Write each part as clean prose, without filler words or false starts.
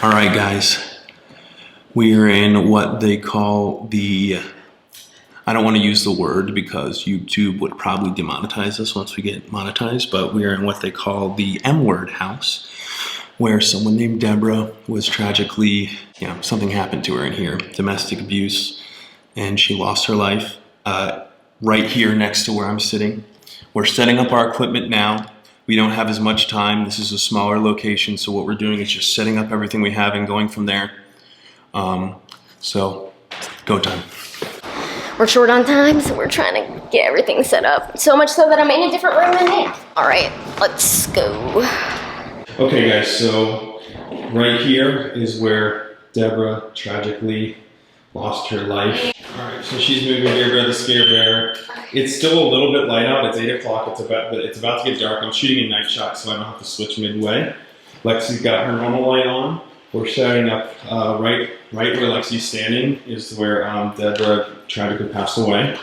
All right, guys, we are in what they call the, I don't want to use the word because YouTube would probably demonetize us once we get monetized, but we are in what they call the M-word house, where someone named Deborah was tragically, something happened to her in here, domestic abuse, and she lost her life right here next to where I'm sitting. We're setting up our equipment now. We don't have as much time. This is a smaller location, so what we're doing is just setting up everything we have and going from there. So, go time. We're short on time, so we're trying to get everything set up. So much so that I'm in a different room than Nick. All right, let's go. Okay, guys, so right here is where Deborah tragically lost her life. All right, so she's moving Deborah, the scare bear. It's still a little bit light out. It's 8 o'clock. But it's about to get dark. I'm shooting a night shot, so I don't have to switch midway. Lexi's got her normal light on. We're setting up right where Lexi's standing is where Deborah tragically passed away.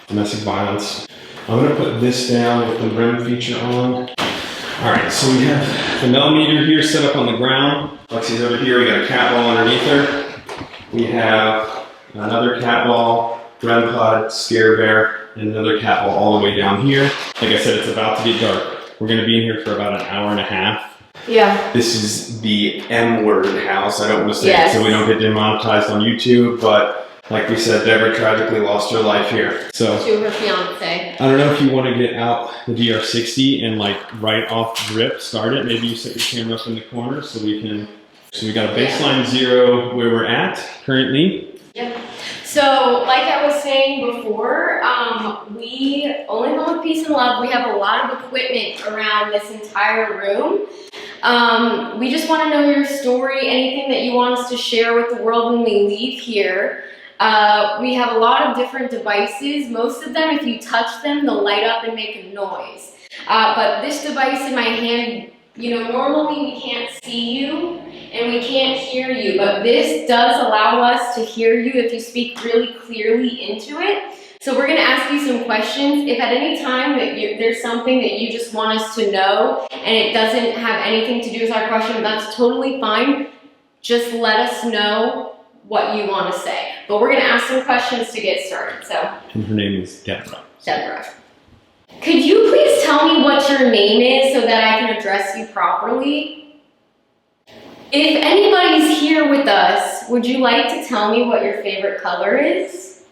Domestic violence. I'm gonna put this down with the REM feature on. All right, so we have the millimeter here set up on the ground. Lexi's over here. We got a cat ball underneath her. We have another cat ball, REM pod, scare bear, and another cat ball all the way down here. Like I said, it's about to get dark. We're gonna be in here for about an hour and a half. Yeah. This is the M-word house. I don't want to say it so we don't get demonetized on YouTube, but like we said, Deborah tragically lost her life here. So to her fiance. I don't know if you want to get out the DR60 and like right off rip, start it. Maybe you set your camera up in the corner so we got a baseline 0 where we're at currently. Yep. So, like I was saying before, we only come with peace and love. We have a lot of equipment around this entire room. We just want to know your story, anything that you want us to share with the world when we leave here. We have a lot of different devices. Most of them, if you touch them, they'll light up and make a noise. But this device in my hand, normally we can't see you and we can't hear you, but this does allow us to hear you if you speak really clearly into it. So we're going to ask you some questions. If at any time that there's something that you just want us to know and it doesn't have anything to do with our question, that's totally fine. Just let us know what you want to say. But we're going to ask some questions to get started. And her name is Deborah. Deborah. Could you please tell me what your name is so that I can address you properly? If anybody's here with us, would you like to tell me what your favorite color is?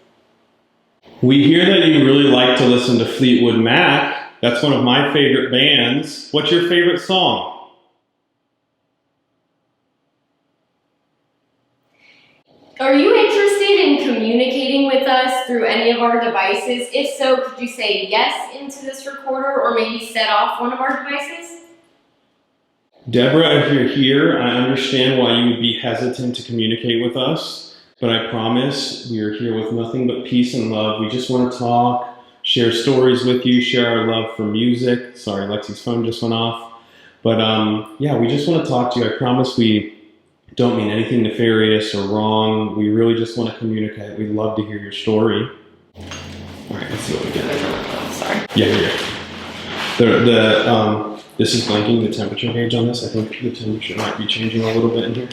We hear that you really like to listen to Fleetwood Mac. That's one of my favorite bands. What's your favorite song? Are you interested in communicating with us through any of our devices? If so, could you say yes into this recorder or maybe set off one of our devices? Deborah, if you're here, I understand why you would be hesitant to communicate with us, but I promise we are here with nothing but peace and love. We just want to talk, share stories with you, share our love for music. Sorry, Lexi's phone just went off. But we just want to talk to you. I promise we don't mean anything nefarious or wrong. We really just want to communicate. We'd love to hear your story. All right, let's see what we get. Sorry. Yeah. This is blinking the temperature gauge on this. I think the temperature might be changing a little bit in here.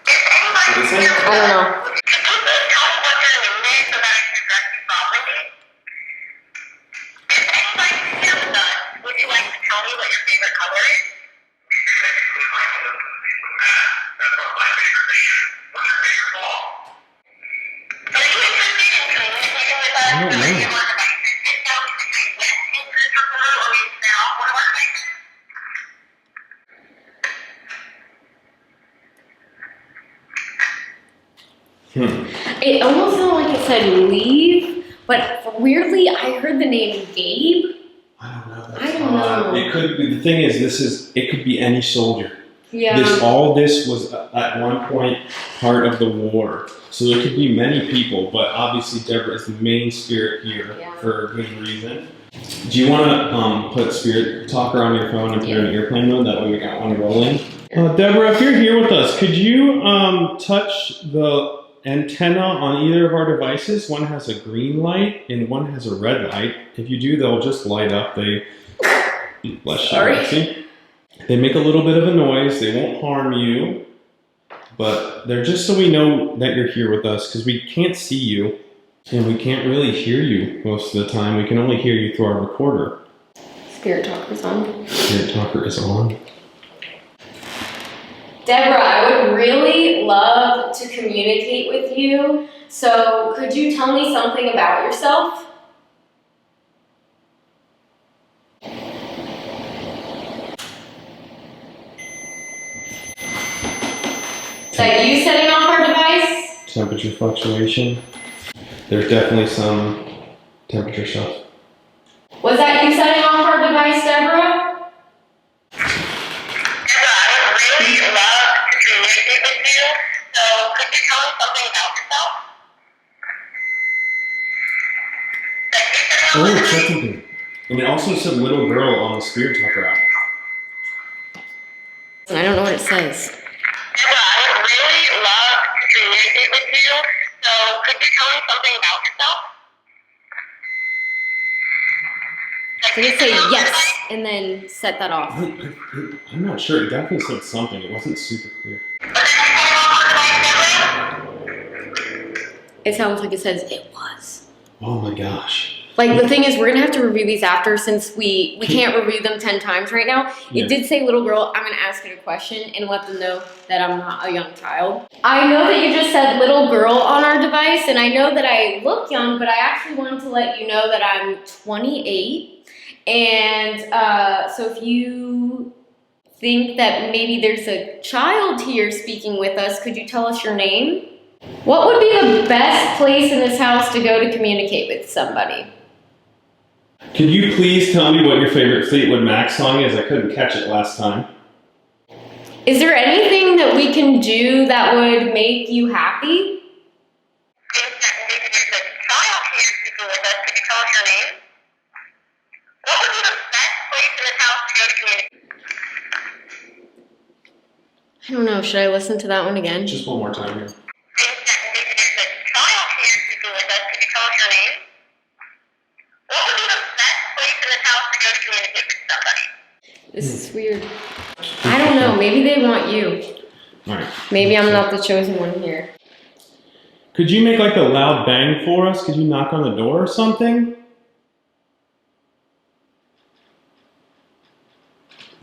I don't know. I don't know. It almost sounded like it said leave, but weirdly I heard the name Gabe. I don't know. I don't know. It could be. The thing is, it could be any soldier. Yeah. All this was at one point part of the war. So there could be many people, but obviously Deborah is the main spirit here for a good reason. Do you want to put Spirit Talker on your phone and put it in airplane mode? That way we got one rolling. Deborah, if you're here with us, could you touch the antenna on either of our devices? One has a green light and one has a red light. If you do, they'll just light up. Bless you. Sorry. See? They make a little bit of a noise. They won't harm you, but they're just so we know that you're here with us because we can't see you and we can't really hear you most of the time. We can only hear you through our recorder. Spirit talker's on. Spirit talker is on. Deborah, I would really love to communicate with you. So could you tell me something about yourself? Is that you setting off our device? Temperature fluctuation. There's definitely some temperature stuff. Was that you setting off our device, Deborah? I would really love to communicate with you. So could you tell me something about yourself? Oh, it said something. And it also said little girl on the Spirit Talker app. I don't know what it says. I would really love to communicate with you. So could you tell me something about yourself? Did it say yes and then set that off? I'm not sure. It definitely said something. It wasn't super clear. It sounds like it says it was. Oh my gosh. Like the thing is, we're gonna have to review these after since we can't review them 10 times right now. Yeah. It did say little girl. I'm gonna ask it a question and let them know that I'm not a young child. I know that you just said little girl on our device, and I know that I look young, but I actually wanted to let you know that I'm 28. And so if you think that maybe there's a child here speaking with us, could you tell us your name? What would be the best place in this house to go to communicate with somebody? Could you please tell me what your favorite Fleetwood Mac song is? I couldn't catch it last time. Is there anything that we can do that would make you happy? There's a child here speaking with us. Could you tell us your name? What would be the best place in this house to go to communicate? I don't know. Should I listen to that one again? Just one more time here. There's a child here speaking with us. Could you tell us your name? What would be the best place in this house to go to communicate with somebody? This is weird. I don't know. Maybe they want you. All right. Maybe I'm not the chosen one here. Could you make like a loud bang for us? Could you knock on the door or something?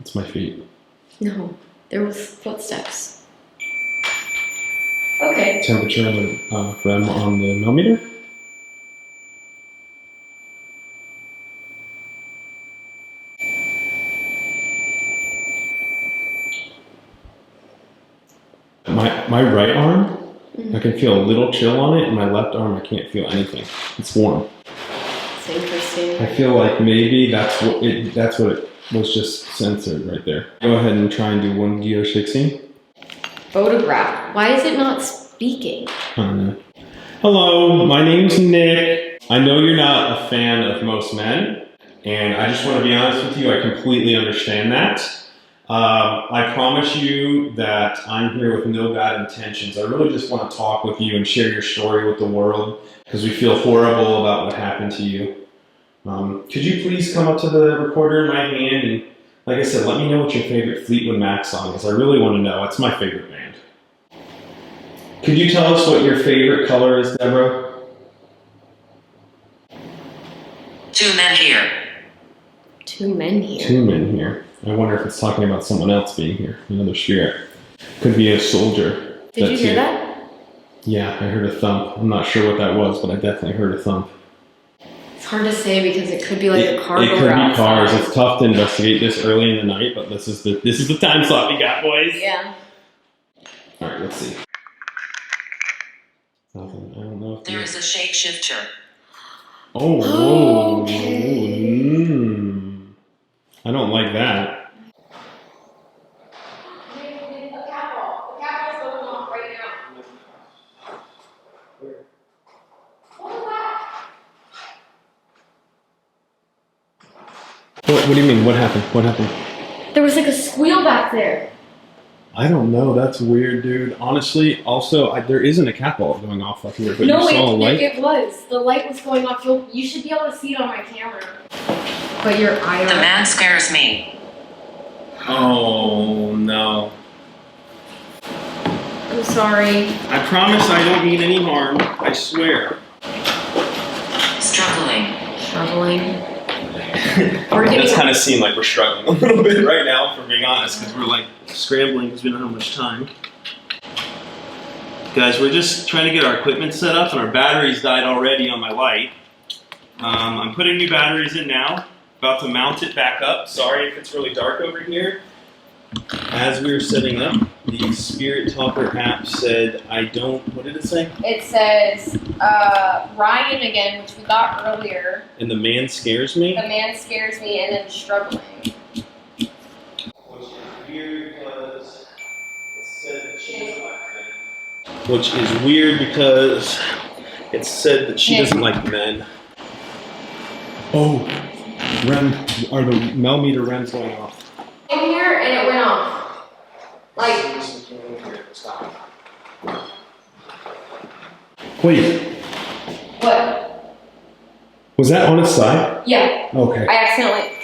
It's my feet. No, there was footsteps. Okay. Temperature on the rem on the millimeter? My right arm, I can feel a little chill on it, and my left arm, I can't feel anything. It's warm. It's interesting. I feel like maybe that's what it was just censored right there. Go ahead and try and do 1D16. Photograph. Why is it not speaking? I don't know. Hello, my name's Nick. I know you're not a fan of most men, and I just want to be honest with you, I completely understand that. I promise you that I'm here with no bad intentions. I really just want to talk with you and share your story with the world because we feel horrible about what happened to you. Could you please come up to the recorder in my hand and, like I said, let me know what your favorite Fleetwood Mac song is. I really want to know. It's my favorite band. Could you tell us what your favorite color is, Deborah? Two men here. Two men here. Two men here. I wonder if it's talking about someone else being here, another spirit. Could be a soldier. Did you hear that? Yeah, I heard a thump. I'm not sure what that was, but I definitely heard a thump. It's hard to say because it could be like a car It door could be outside. cars. It's tough to investigate this early in the night, but this is the time slot we got, boys. Yeah. All right, let's see. Nothing. I don't know if There is a shapeshifter. Oh, Oh, whoa. okay. I don't like that. A cat ball's going off right now. What was that? What do you mean? What happened? What happened? There was like a squeal back there. I don't know. That's weird, dude. Honestly, also, there isn't a cat ball going off up here, but No, you saw a light. it was. The light was going off. You should be able to see it on my camera. But your The eye. man scares me. Oh no. I'm sorry. I promise I don't mean any harm. I swear. Struggling. It does kind of seem like we're struggling a little bit right now, for being honest, because we're like scrambling because we don't have much time. Guys, we're just trying to get our equipment set up, and our batteries died already on my light. I'm putting new batteries in now. About to mount it back up. Sorry if it's really dark over here. As we were setting up, the Spirit Talker app said, what did it say? It says, Ryan again, which we got earlier. And the man scares me? The man scares me, and then struggling. Which is weird because it said that she doesn't like men. Which is weird because it said that she doesn't like men. Oh, REM, or the millimeter REM's going off. In here, and it went off. Like, wait, what? was that on its side? Yeah, Okay. I accidentally.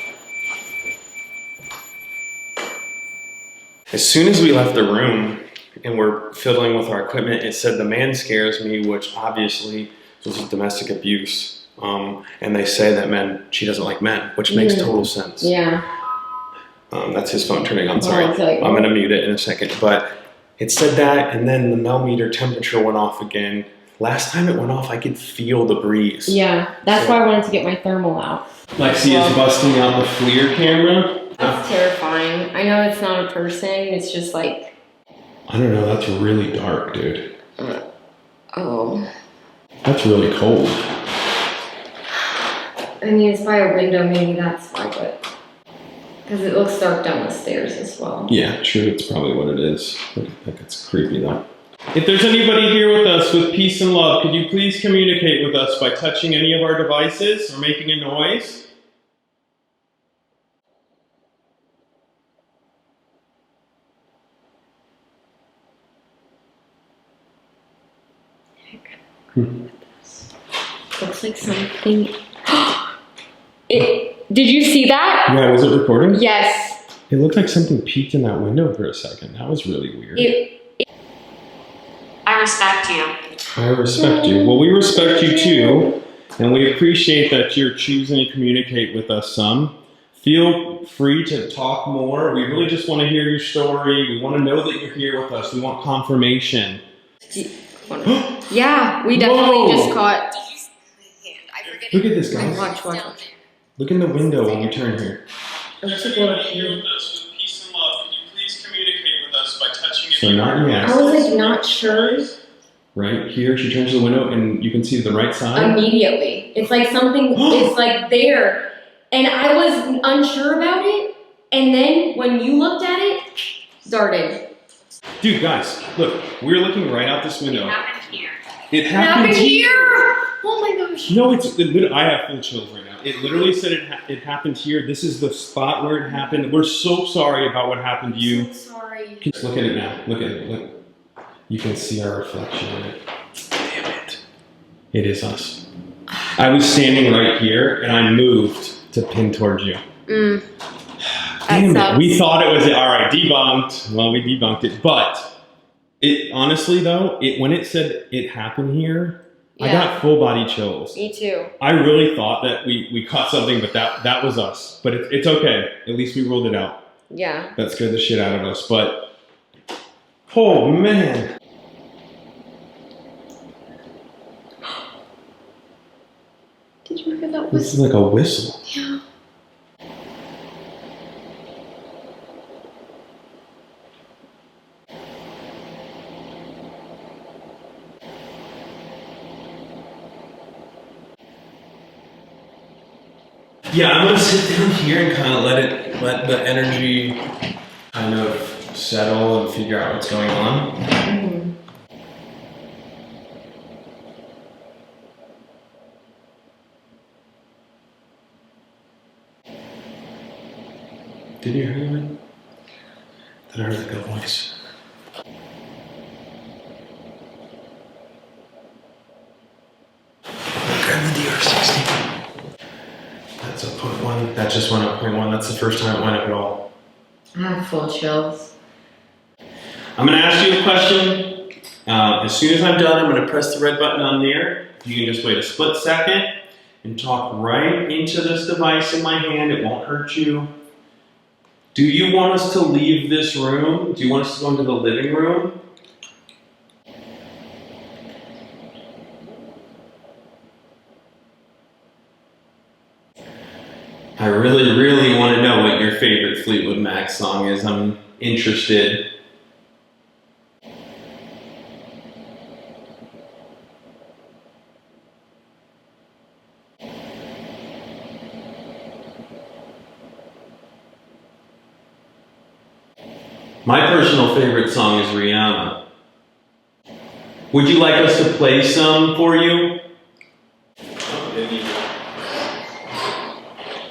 As soon as we left the room and we're fiddling with our equipment, it said the man scares me, which obviously was domestic abuse. And they say that she doesn't like men, which makes total sense. Yeah. That's his phone turning on, sorry. Like, I'm gonna mute it in a second. But it said that, and then the millimeter temperature went off again. Last time it went off, I could feel the breeze. Yeah, that's why I wanted to get my thermal out. Lexi is busting out the FLIR camera. That's terrifying. I know it's not a person, it's just like... I don't know, that's really dark, dude. Oh. That's really cold. I mean, it's by a window, maybe that's why, but... Because it looks dark down the stairs as well. Yeah, sure, it's probably what it is. I think it's creepy though. If there's anybody here with us with peace and love, could you please communicate with us by touching any of our devices or making a noise? Looks like something... Did you see that? Yeah, was it recording? Yes. It looked like something peeked in that window for a second. That was really weird. I respect you. I respect you. Well, we respect you too, and we appreciate that you're choosing to communicate with us some. Feel free to talk more. We really just want to hear your story. We want to know that you're here with us. We want confirmation. Yeah, we definitely just caught... Look at this, guys. Watch. Look in the window when we turn here. So not yet. I was like not sure. Right here, she turns to the window and you can see the right side. Immediately. It's like something is like there. And I was unsure about it. And then when you looked at it, darted. Dude, guys, look, we're looking right out this window. It happened here. It happened here! Oh my gosh. No, I have full chills right now. It literally said it happened here. This is the spot where it happened. We're so sorry about what happened to you. I'm so sorry. Just look at it now. Look at it. Look. You can see our reflection in it. Damn it. It is us. I was standing right here and I moved to pin towards you. Damn it. We thought it was all right, debunked. Well, we debunked it. But it honestly though, when it said it happened here, I got full body chills. Me too. I really thought that we caught something, but that was us. But it's okay. At least we ruled it out. Yeah. That scared the shit out of us. But, oh man. Did you hear that This is whistle? like a whistle. Yeah. Yeah, I'm gonna sit down here and kind of let the energy kind of settle and figure out what's going on. Did you hear it? Then I heard like a voice. Grab the DR60. That's a .1. That's time at point one. That's the first time it went up at all. I have full chills. I'm going to ask you a question. As soon as I'm done, I'm going to press the red button on there. You can just wait a split second and talk right into this device in my hand. It won't hurt you. Do you want us to leave this room? Do you want us to go into the living room? I really, really want to know what your favorite Fleetwood Mac song is. I'm interested. My personal favorite song is Rihanna. Would you like us to play some for you?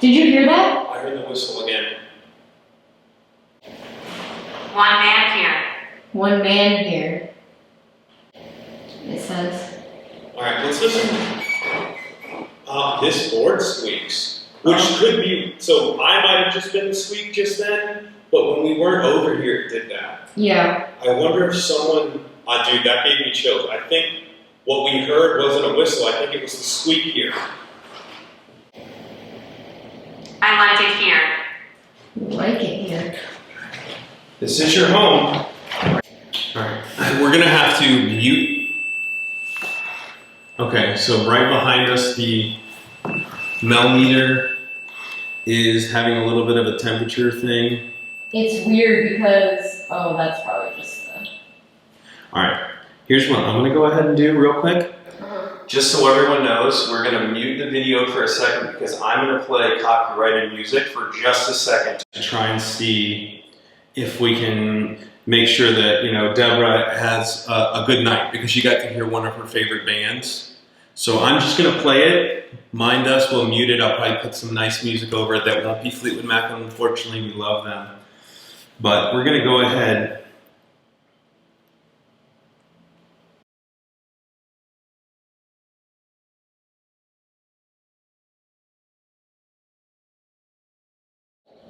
Did you hear that? I heard the whistle again. One man here. One man here. It says. Alright, let's listen. This board squeaks. Which could be, so I might have just been the squeak just then, but when we weren't over here, it did that. Yeah. I wonder if someone, dude, that gave me chills. I think what we heard wasn't a whistle, I think it was the squeak here. I like it here. Like it here. This is your home. Alright, we're gonna have to mute. Okay, so right behind us, the meter is having a little bit of a temperature thing. It's weird because, oh, that's probably just the... Alright, here's what I'm gonna go ahead and do real quick. Just so everyone knows, we're gonna mute the video for a second because I'm gonna play copyrighted music for just a second to try and see if we can make sure that, you know, Deborah has a good night because she got to hear one of her favorite bands. So I'm just gonna play it. Mind us, we'll mute it. I'll probably put some nice music over it that won't be Fleetwood Mac. Unfortunately, we love them. But we're gonna go ahead.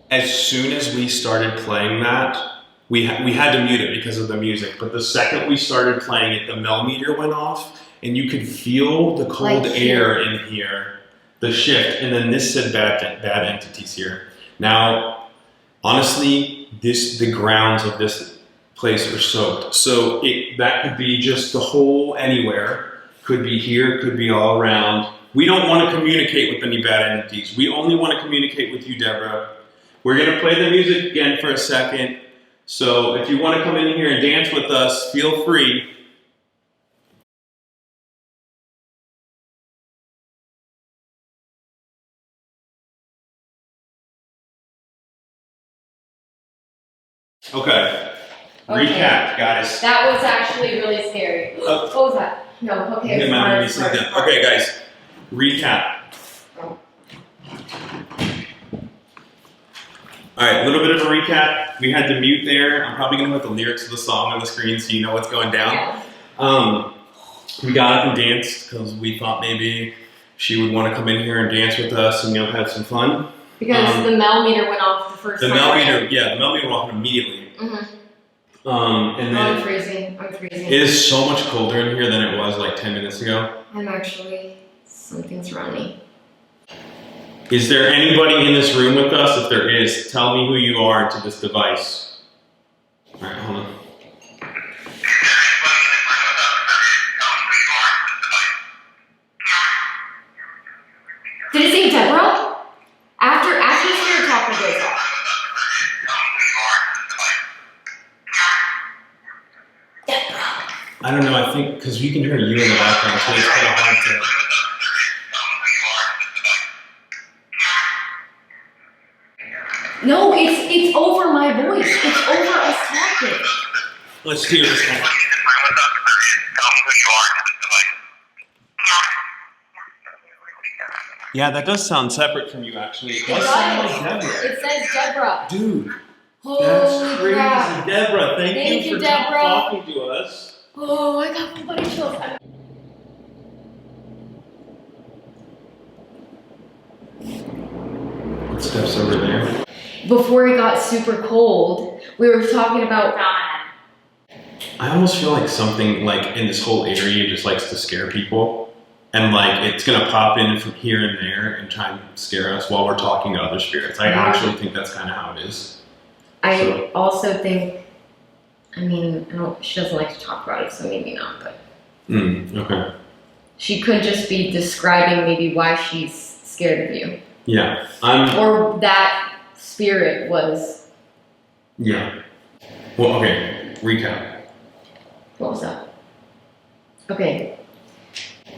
As soon as we started playing that, we had to mute it because of the music. But the second we started playing it, the meter went off, and you could feel the cold Like air in here, the shift. And then this said bad entities here. Now, honestly, the grounds of this place are soaked. So that could be just the whole anywhere. Could be here, could be all around. We don't want to communicate with any bad entities. We only want to communicate with you, Deborah. We're going to play the music again for a second. So if you want to come in here and dance with us, feel free. Okay. Recap, guys. That was actually really scary. What was that? No, okay. Okay, man, let me okay, guys. Recap. Alright, a little bit of a recap. We had to mute there. I'm probably going to put the lyrics of the song on the screen so you know what's going down. Yeah. We got up and danced because we thought maybe she would want to come in here and dance with us and, you know, have some fun. Because the meter went off the first time. The meter went off immediately. Mm-hmm. And then I'm freezing. it is so much colder in here than it was like 10 minutes ago. I'm actually, something's wrong with me. Is there anybody in this room with us? If there is, tell me who you are to this device. Alright, hold on. Did it say Deborah? After you started talking to us. I don't know, I think, because we can hear you in the background too, it's kind of hard to... No, it's over my voice. It's over us talking. Let's hear this one. Yeah, that does sound separate from you, actually. It does sound like Deborah. It says Deborah. Dude, Holy that's crazy. crap. Deborah, thank Thank you you, for Deborah. talking to us. Oh, I got full body chills. Footsteps over earlier. Before it got super cold, we were talking about. Dominant. I almost feel like something like in this whole area just likes to scare people. And like it's gonna pop in from here and there and try and scare us while we're talking to other spirits. I actually think that's kind of how it is. I also think. I mean, she doesn't like to talk about it, so maybe not. But. Okay. She could just be describing maybe why she's scared of you. Yeah. Or that spirit was. Yeah. Well, okay. Recap. What was that? Okay.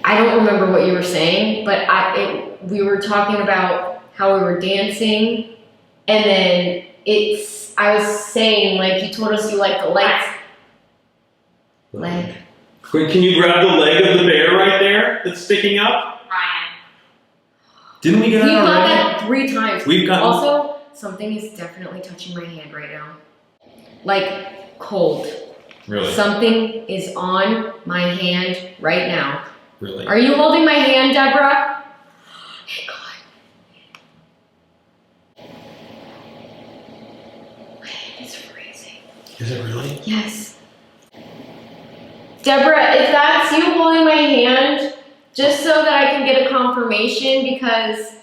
I don't remember what you were saying, but we were talking about how we were dancing, and then I was saying, like, you told us you like the lights. Leg. Can you grab the leg of the bear right there that's sticking up? Ryan. Didn't we get We've that got already? that 3 times. We've gotten. Also, something is definitely touching my hand right now. Like, cold. Really? Something is on my hand right now. Really? Are you holding my hand, Deborah? Thank God. My hand is freezing. Is it really? Yes. Deborah, if that's you holding my hand, just so that I can get a confirmation, because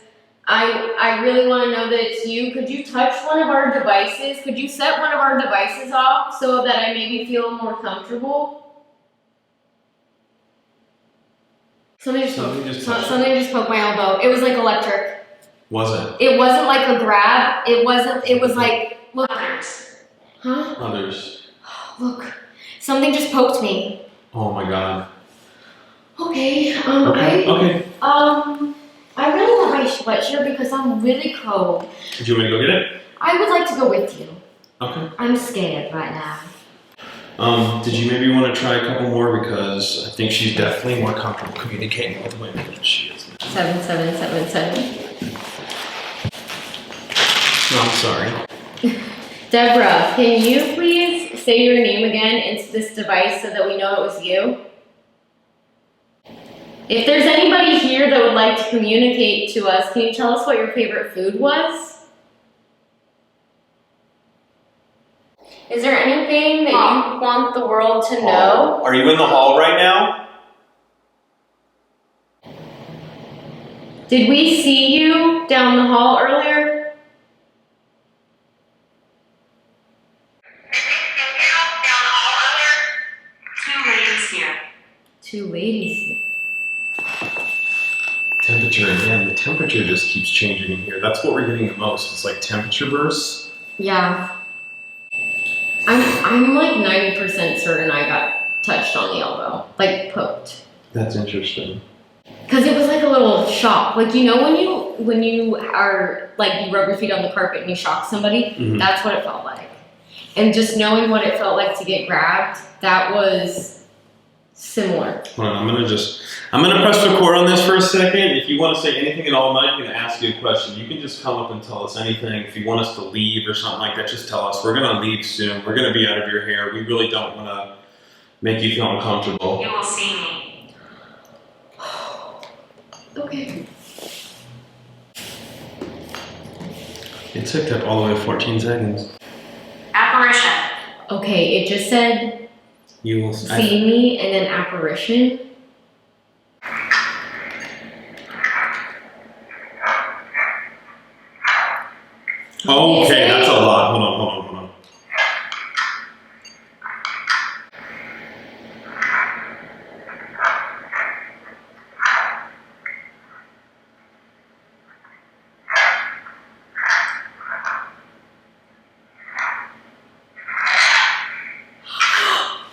I really want to know that it's you, could you touch one of our devices? Could you set one of our devices off so that I maybe feel more comfortable? Something just poked my elbow. It was like electric. Was it? It wasn't like a grab. It was like, look. Others. Huh? Others. Look. Something just poked me. Oh my God. Okay. Okay. I really want my sweatshirt because I'm really cold. Do you want me to go get it? I would like to go with you. Okay. I'm scared right now. Did you maybe want to try a couple more, because I think she's definitely more comfortable communicating with women than she is. 7777. No, I'm sorry. Deborah, can you please say your name again into this device so that we know it was you? If there's anybody here that would like to communicate to us, can you tell us what your favorite food was? Is there anything that you want the world to know? Are you in the hall right now? Did we see you down the hall earlier? Two ladies here. 2 ladies. Temperature again. The temperature just keeps changing in here. That's what we're getting the most. It's like temperature bursts. Yeah. I'm like 90% certain I got touched on the elbow. Like poked. That's interesting. Because it was like a little shock. Like, you know when you are, like, you rub your feet on the carpet and you shock somebody? Mhm. That's what it felt like. And just knowing what it felt like to get grabbed, that was similar. Hold on, I'm gonna press record on this for a second. If you want to say anything at all, I'm not gonna ask you a question. You can just come up and tell us anything. If you want us to leave or something like that, just tell us. We're gonna leave soon. We're gonna be out of your hair. We really don't want to make you feel uncomfortable. You will see me. Okay. It took up all the way to 14 seconds. Apparition. Okay, it just said You will see me and then apparition. Okay, that's a lot. Hold on.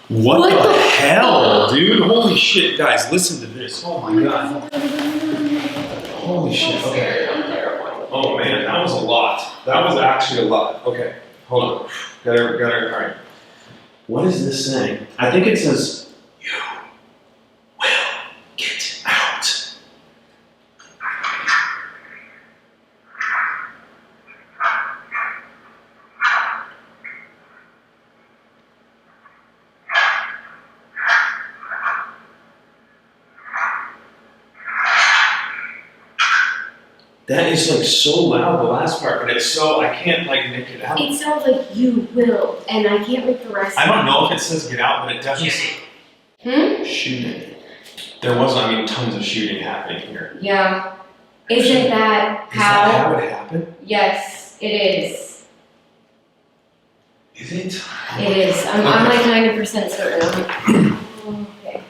What the hell, dude? Holy shit, guys, listen to this. Oh my God. Holy shit, okay. Oh man, that was a lot. That was actually a lot. Okay, hold on. Got her, all right. What is this saying? I think it says, you will get out. That is like so loud, the last part, but it's so, I can't like make it out. It sounds like you will, and I can't make the rest. I don't know if it says get out, but it definitely says shooting. There was, I mean, tons of shooting happening here. Yeah. Isn't that Is that how it happened? Yes, it is. Is it? It is. I'm like 90% certain. I'm like, oh, okay.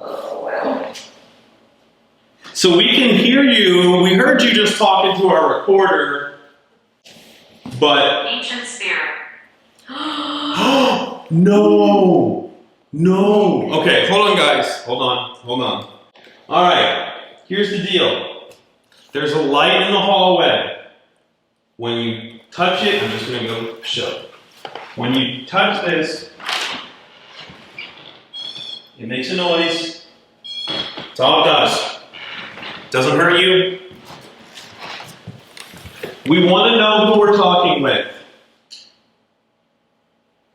Oh, wow. So we can hear you. We heard you just talking to our recorder, but Ancient spirit. no. Okay, hold on, guys. Hold on. All right. Here's the deal. There's a light in the hallway. When you touch it, I'm just gonna go show. When you touch this, it makes a noise. That's all it does. Doesn't hurt you. We want to know who we're talking with.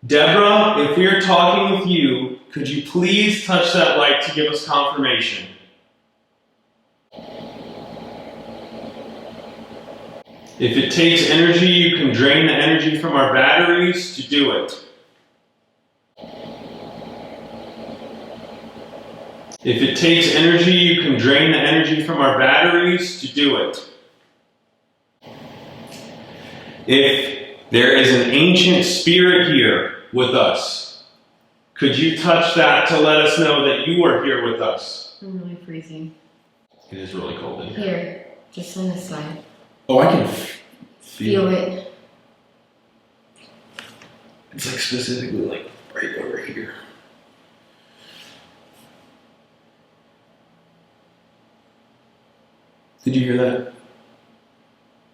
Deborah, if we are talking with you, could you please touch that light to give us confirmation? If it takes energy, you can drain the energy from our batteries to do it. If it takes energy, you can drain the energy from our batteries to do it. If there is an ancient spirit here with us, could you touch that to let us know that you are here with us? I'm really freezing. It is really cold in here. Here, just on this side. Oh, I can Feel it. It's like specifically like right over here. Did you hear that?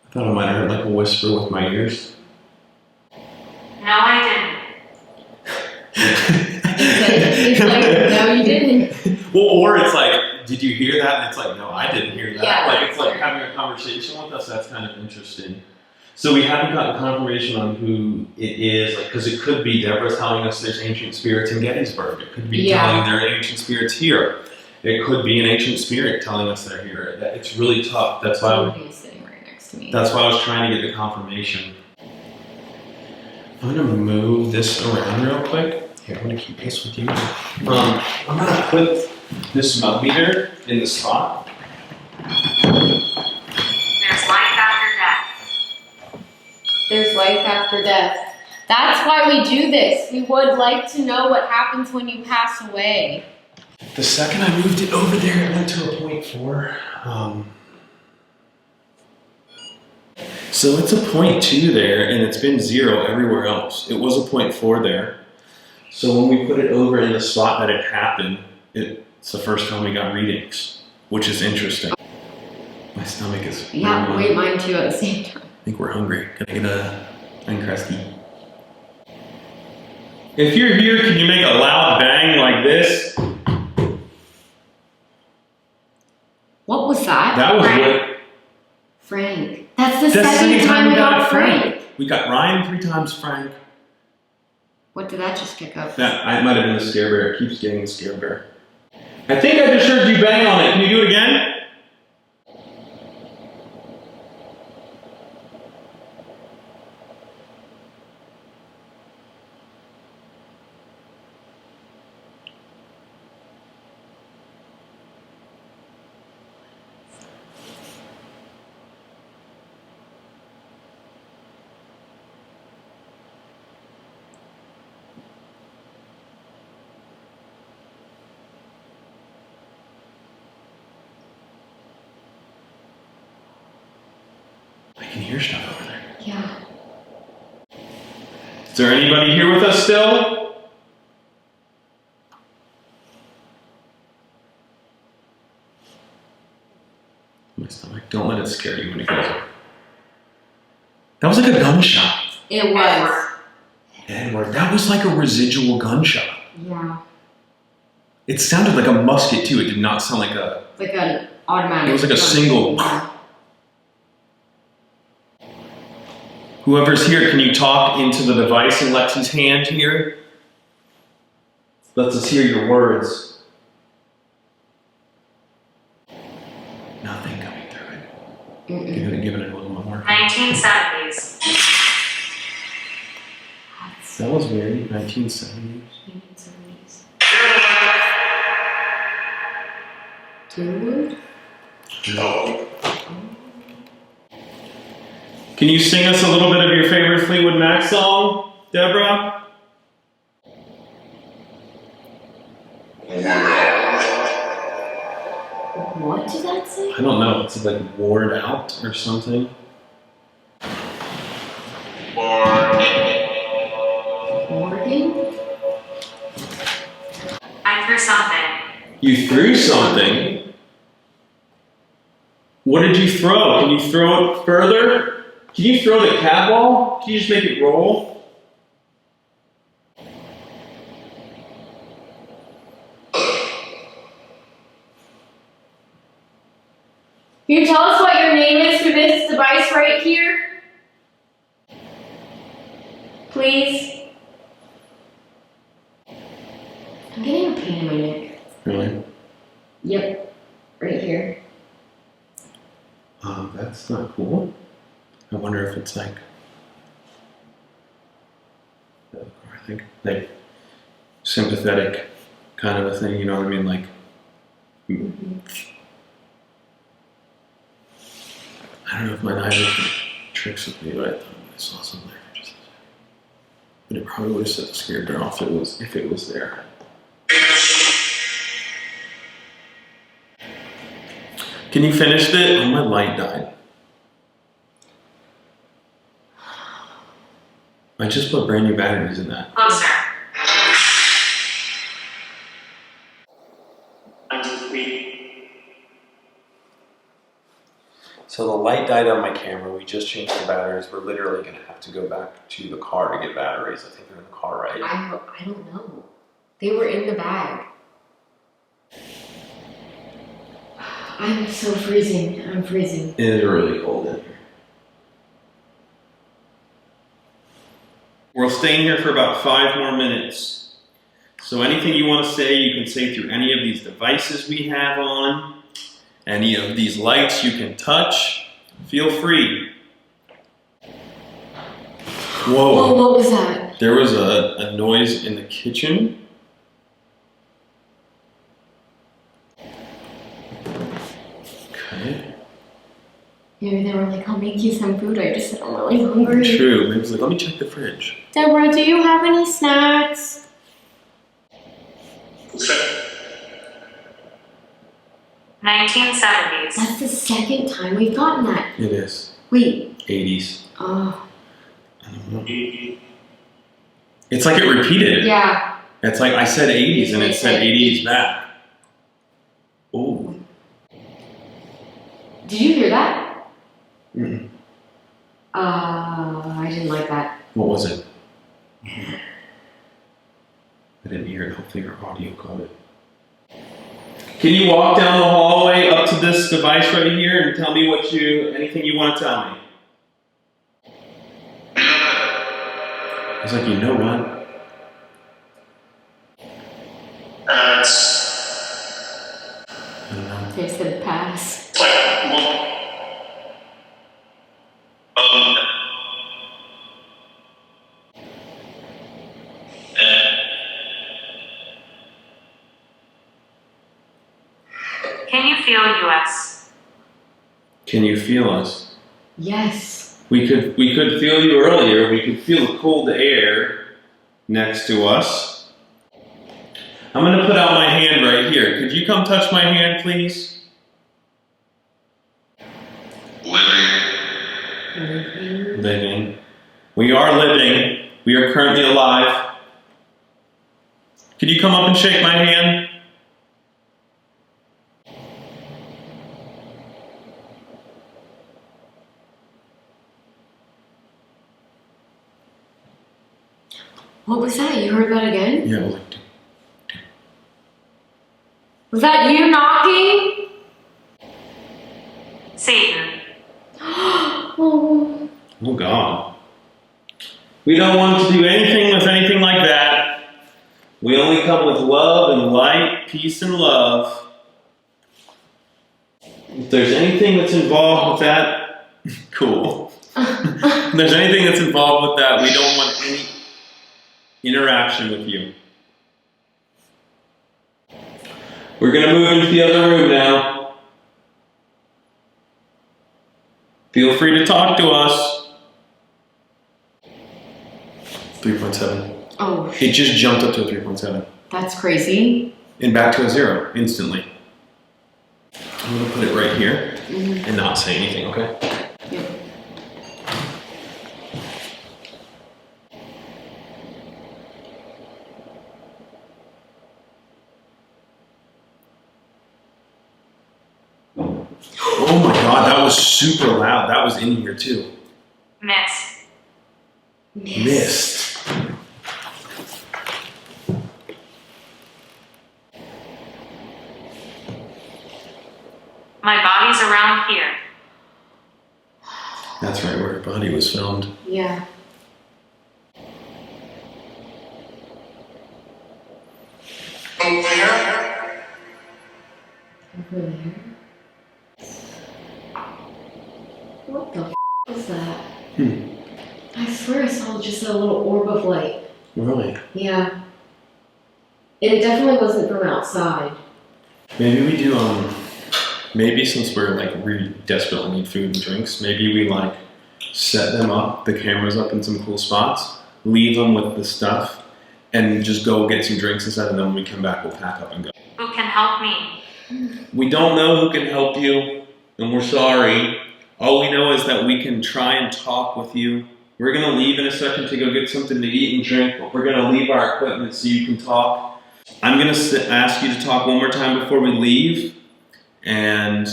I thought I might have heard like a whisper with my ears. No, I He's like, no, you didn't. Well, or it's like, did you hear that? And it's like, no, I didn't hear that. Yeah, like it's like having a conversation with us. That's kind of interesting. So we haven't gotten confirmation on who it is, like, because it could be Deborah telling us there's ancient spirits in Gettysburg. It could be telling there are ancient spirits here. It could be an ancient spirit telling us they're here. It's really tough. That's why Somebody's sitting right next to me. That's why I was trying to get the confirmation. I'm gonna move this around real quick. Here, I'm gonna keep this with you. I'm gonna put this mud meter in the spot. didn't. There's life after death. There's life after death. That's why we do this. We would like to know what happens when you pass away. The second I moved it over there, it went to a 0.4. So it's a 0.2 there, and it's been 0 everywhere else. It was a 0.4 there. So when we put it over in the spot that it happened, it's the first time we got readings, which is interesting. My stomach is... Yeah, wait, mine too at the same time. I think we're hungry. Gonna get a uncrusty. If you're here, can you make a loud bang like this? What was that? That was Frank. what... Frank. That's the That's second time we got Frank. We got Ryan 3 times Frank. What did that just kick up? That I might have been the scare bear. It keeps getting the scare bear. I think I just heard you bang on it. Can you do it again? I can hear stuff over there. Yeah. Is there anybody here with us still? My stomach. Don't let it scare you when it goes over. That was like a gunshot. It was. Edward, that was like a residual gunshot. Yeah. It sounded like a musket too. It did not sound like a... Like an automatic. It was like a gun. single... Yeah. Whoever's here, can you talk into the device in Lexi's hand here? Let us hear your words. Nothing coming through it. Give it a little more. 1970s. That was weird. 1970s. 1970s. Dude. Can you sing us a little bit of your favorite Fleetwood Mac song, Deborah? What did that say? I don't know. It's like Ward Out or something. Morgan? I threw something. You threw something? What did you throw? Can you throw it further? Can you throw the cat ball? Can you just make it roll? Can you tell us what your name is for this device right here? Please? I'm getting a pain in my neck. Really? Yep. Right here. That's not cool. I wonder if it's like, I think, like sympathetic kind of a thing, you know what I mean? Like, I don't know if my eyes tricks with me, but I thought I saw something there for just a second. But it probably would have set the scared bear off if it was there. Can you finish it? Oh, my light died. I just put brand new batteries in that. Closer. So the light died on my camera. We just changed the batteries. We're literally going to have to go back to the car to get batteries. I think they're in the car, right? I don't know. They were in the bag. I'm so freezing. I'm freezing. It is really cold in here. We're staying here for about 5 more minutes. So anything you want to say, you can say through any of these devices we have on. Any of these lights you can touch. Feel free. Whoa. Whoa, what was that? There was a noise in the kitchen. Okay. Maybe they were like, I'll make you some food. I just said I'm really hungry. True. Maybe it's like, let me check the fridge. Deborah, do you have any snacks? 1970s. That's the second time we've gotten that. It is. Wait. 80s. Oh. I don't know. It's like it repeated. Yeah. It's like I said 80s and it said 80s back. Oh. Did you hear that? Mm-mm. I didn't like that. What was it? I didn't hear it. Hopefully your audio caught it. Can you walk down the hallway up to this device right here and tell me anything you want to tell me? It's like, you know what? I don't know. They said pass. Can you feel US? Can you feel us? Yes. We could feel you earlier. We could feel the cold air next to us. I'm going to put out my hand right here. Could you come touch my hand, please? Living. We are living. We are currently alive. Could you come up and shake my hand? What was that? You heard that again? Yeah, like, Was that you knocking? Satan. Oh. oh God. We don't want to do anything with anything like that. We only come with love and light, peace and love. If there's anything that's involved with that, Cool. If there's anything that's involved with that, we don't want any interaction with you. We're gonna move into the other room now. Feel free to talk to us. 3.7. Oh, It just jumped up to a 3.7. that's crazy. And back to a 0 instantly. I'm gonna put it right here and not say anything, okay? Yep. Oh my god, that was super loud. That was in here too. Miss. Missed. My body's around here. That's right, where her body was filmed. Yeah. Over there. Over there. What the was that? I swear I saw just a little orb of light. Really? Yeah. It definitely wasn't from outside. Maybe we do, maybe since we desperately need food and drinks, maybe we set them up, the cameras up in some cool spots, leave them with the stuff, and just go get some drinks inside, and then when we come back, we'll pack up and go. Who can help me? We don't know who can help you, and we're sorry. All we know is that we can try and talk with you. We're gonna leave in a second to go get something to eat and drink, but we're gonna leave our equipment so you can talk. I'm gonna ask you to talk one more time before we leave, and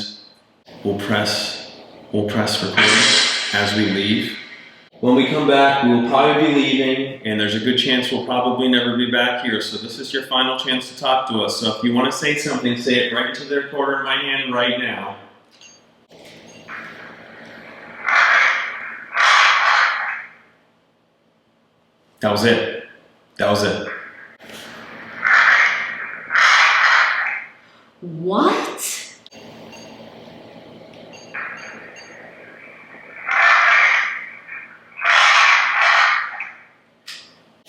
we'll press record as we leave. When we come back, we'll probably be leaving, and there's a good chance we'll probably never be back here, so this is your final chance to talk to us. So if you want to say something, say it right into the recorder in my hand right now. That was it. That was it. What?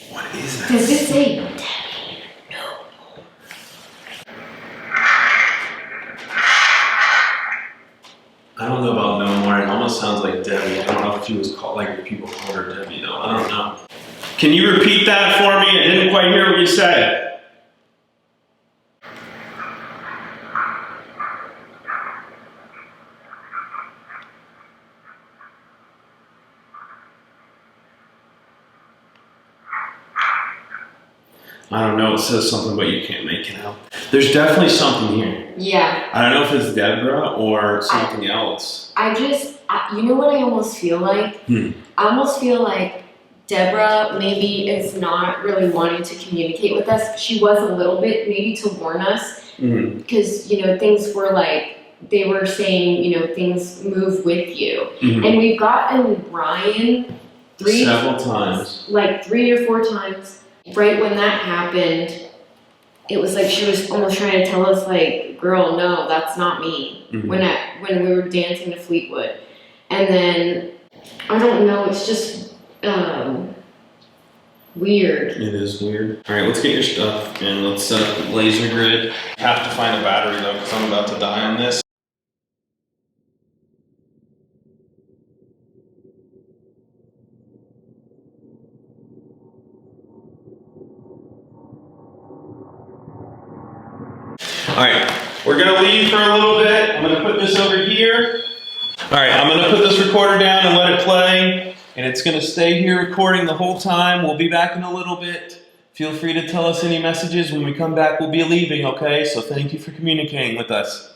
What is that? Does it say Debbie? I don't know about no more. It almost sounds like Debbie. I don't know if she was called, if people called her Debbie though. I don't know. Can you repeat that for me? I didn't quite hear what you said. I don't know. It says something, but you can't make it out. There's definitely something here. Yeah. I don't know if it's Deborah or something else. You know what I almost feel like? I almost feel like Deborah maybe is not really wanting to communicate with us. She was a little bit, maybe to warn us, because, things were they were saying, things move with you. And we've gotten Brian several times. 3 or 4 times. Right when that happened, it was like she was almost trying to tell us, girl, no, that's not me. When we were dancing to Fleetwood. And then, I don't know, it's just weird. It is weird. All right, let's get your stuff and let's set up the laser grid. I have to find a battery though, because I'm about to die on this. All right, we're gonna leave for a little bit. I'm gonna put this over here. All right, I'm gonna put this recorder down and let it play, and it's gonna stay here recording the whole time. We'll be back in a little bit. Feel free to tell us any messages. When we come back, we'll be leaving, okay? So thank you for communicating with us.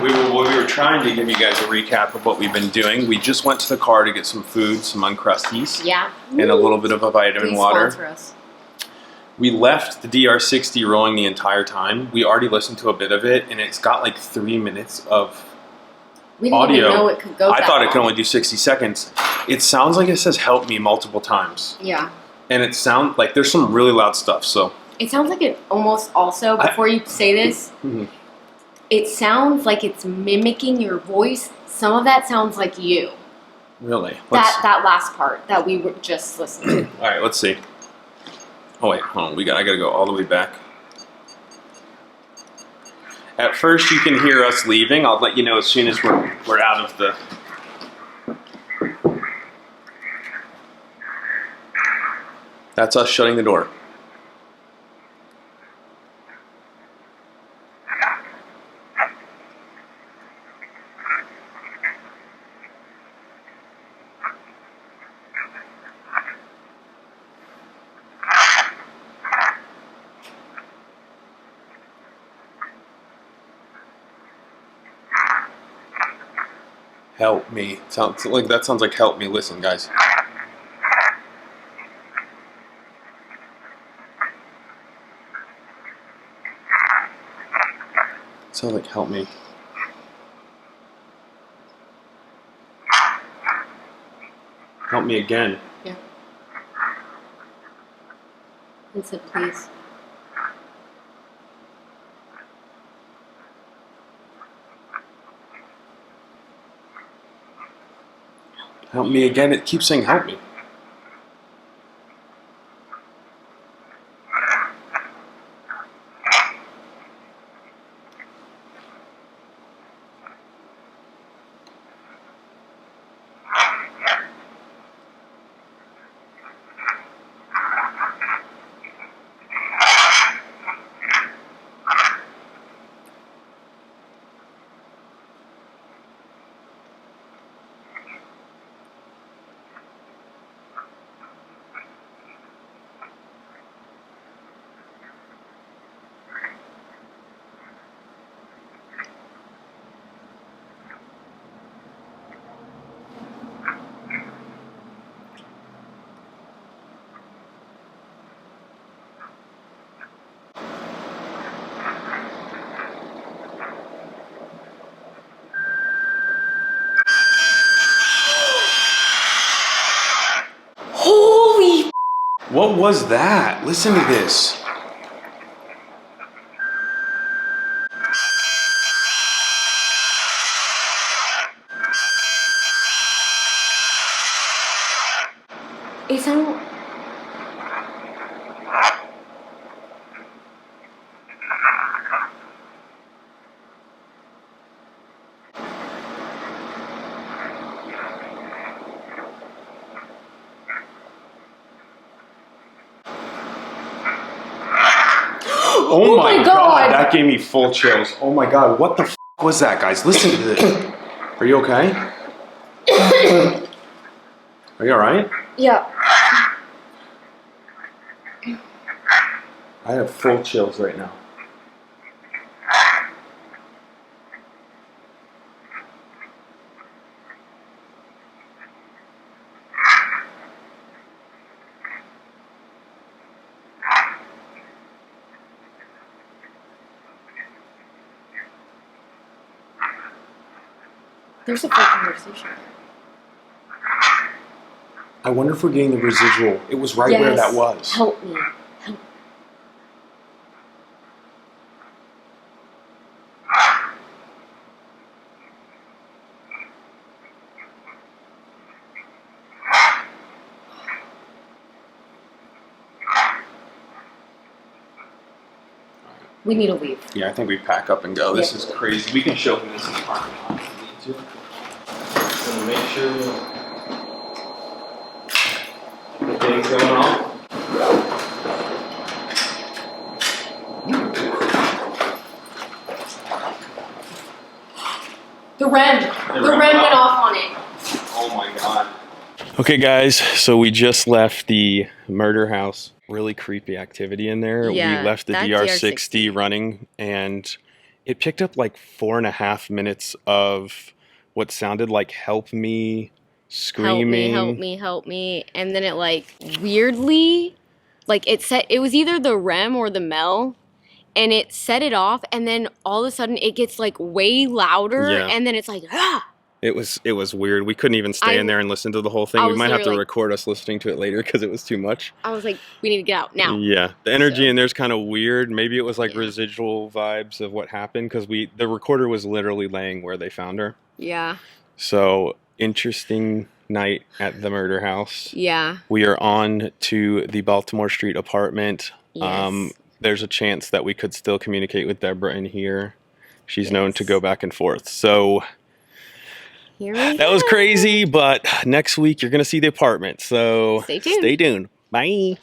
What we were trying to give you guys a recap of what we've been doing. We just went to the car to get some food, some Uncrusties, Yeah. and a little bit of a vitamin Please water. sponsor us. We left the DR60 rolling the entire time. We already listened to a bit of it, and it's got like 3 minutes of We didn't audio. even know it could go I that thought it long. could only do 60 seconds. It sounds like it says "help me" multiple times, Yeah. and it sounds like there's some really loud stuff. So It sounds like it almost also, before you say this, Mhm. it sounds like it's mimicking your voice. Some of that sounds like you. really, That last part that we were just listening to. All right, let's see. Oh wait, hold on. I gotta go all the way back. At first, you can hear us leaving. I'll let you know as soon as we're out of the. That's us shutting the door. Help me. Sounds like that sounds like help me. Listen, guys. Sounds like help me. Help me again. Yeah. It said please. Help me again. It keeps saying help me. Holy! What was that? Listen to this. It sounded. Oh my god, that gave me full chills. Oh my god, what the f was that, guys? Listen to this. Are you okay? Are you alright? Yeah. I have full chills right now. There's a full conversation. I wonder if we're getting the residual. It was right where that was. Help me. Help. We need to leave. Yeah, I think we pack up and go. This is crazy. We can show them this in the parking lot if we need to. So make sure the thing's going on. The REM. The REM went off on it. Oh my god. Okay, guys, so we just left the murder house. Really creepy activity in there. Yeah, we left the that DR60 running, and it picked up like 4.5 minutes of what sounded like help me, screaming. Help me, help me. And then it like weirdly, like it was either the REM or the MEL, and it set it off, and then all of a sudden it gets like way louder, Yeah. and then it's like, ah! It was weird. We couldn't even stay in there and listen to the whole thing. I We was might have to literally like- record us listening to it later because it was too much. I was like, we need to get out now. Yeah, the energy So- in there's kind of weird. Maybe it was like Yeah. residual vibes of what happened because the recorder was literally laying where they found her. Yeah. So interesting night at the murder house. Yeah. We are on to the Baltimore Street apartment. Yes. There's a chance that we could still communicate with Deborah in here. She's known to Yes. go back and forth. So Here we that was go. crazy, but next week you're going to see the apartment. So Stay tuned. Stay tuned. Bye.